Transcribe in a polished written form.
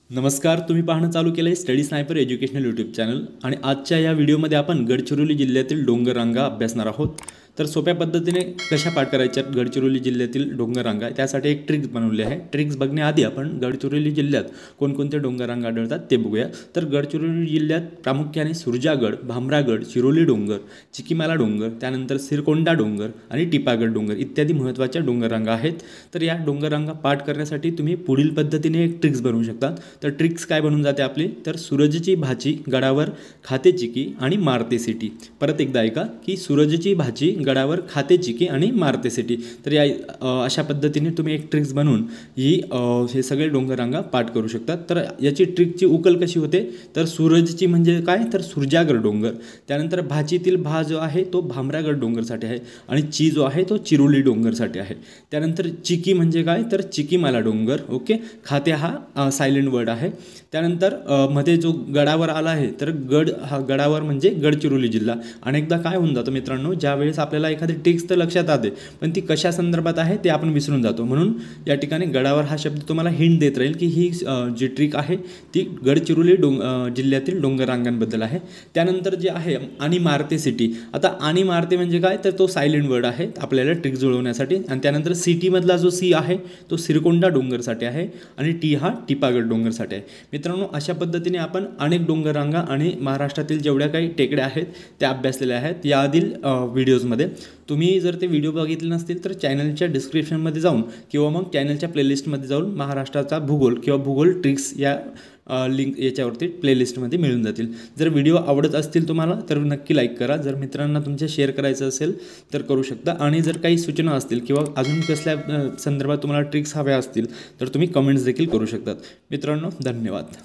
नमस्कार, तुम्ही पाहणं चालू केलं आहे study sniper educational YouTube channel आणि आजच्या या व्हिडिओमध्ये आपण गडचिरोली जिल्ह्यातील डोंगररांगा अभ्यासणार आहोत। तर सोप्या पद्धतीने कशा पाठ करायच्या गडचिरोली जिल्ह्यातील डोंगररांगा त्यासाठी एक ट्रिक्स बनवली आहे। ट्रिक्स बघण्याआधी आपण गडचिरोली जिल्ह्यात कोणकोणते डोंगररांगा आढळतात ते बघूया। तर गडचिरोली जिल्ह्यात प्रामुख्याने सुरजागड, भामरागड, चिरोली डोंगर, चिकीमाला डोंगर, त्यानंतर सिरकोंडा डोंगर आणि टिपागड डोंगर इत्यादी महत्त्वाच्या डोंगररांगा आहेत। तर या डोंगररांगा पाठ करण्यासाठी तुम्ही पुढील पद्धतीने एक ट्रिक्स बनवू शकता। तर ट्रिक्स काय बनून जाते आपली, तर सूरजची भाची गडावर खाते चिकी आणि मारते सिटी। परत एकदा ऐका की सूरजची भाची गडावर खाते चिकी आणि मारते सिटी। तर या अशा पद्धतीने तुम्ही एक ट्रिक्स बनवून हे सगळे डोंगररांगा पाठ करू शकता। तर याची ट्रिकची उकल कशी होते, तर सूरजची म्हणजे काय, तर सुरजागड डोंगर, त्यानंतर भाचीतील भा जो आहे तो भामरागड डोंगरसाठी आहे आणि ची जो आहे तो चिरोली डोंगरसाठी आहे। त्यानंतर चिकी म्हणजे काय, तर चिकीमाला डोंगर। ओके, खाते हा सायलेंट वर्ड आहे। त्यानंतर मध्ये जो गडावर आला आहे, तर गड हा गडावर म्हणजे गडचिरोली जिल्हा। अनेकदा काय होऊन जातं मित्रांनो, ज्यावेळेस आपल्याला एखादी ट्रिक्स तर लक्षात आते पण ती कशा संदर्भात आहे ते आपण विसरून जातो। म्हणून या ठिकाणी गडावर हा शब्द तुम्हाला हिंट देत राहील की ही जी ट्रिक आहे ती गडचिरोली जिल्ह्यातील डोंगररांगांबद्दल आहे। त्यानंतर जे आहे आणि मारते सिटी, आता आणि मारते म्हणजे काय, तर तो सायलेंट वर्ड आहे आपल्याला ट्रिक जुळवण्यासाठी। आणि त्यानंतर सिटीमधला जो सी आहे तो सिरकोंडा डोंगरसाठी आहे आणि टी हा टिपागड डोंगरसाठी आहे। मित्रांनो, अशा पद्धतीने आपण अनेक डोंगररांगा आणि महाराष्ट्रातील जेवढ्या काही टेकड्या आहेत त्या अभ्यासलेल्या आहेत याआधील व्हिडिओजमध्ये। तुम्ही जर ते व्हिडिओ बघितले नसतील तर चॅनलच्या डिस्क्रिप्शनमध्ये जाऊन किंवा मग चॅनलच्या प्लेलिस्टमध्ये जाऊन महाराष्ट्राचा भूगोल किंवा भूगोल ट्रिक्स या लिंक याच्यावरती प्लेलिस्टमध्ये मिळून जातील। जर व्हिडिओ आवडत असतील तुम्हाला तर नक्की लाईक करा। जर मित्रांना तुमच्या शेअर करायचं असेल तर करू शकता आणि जर काही सूचना असतील किंवा अजून कसल्या संदर्भात तुम्हाला ट्रिक्स हव्या असतील तर तुम्ही कमेंट्स देखील करू शकतात। मित्रांनो, धन्यवाद।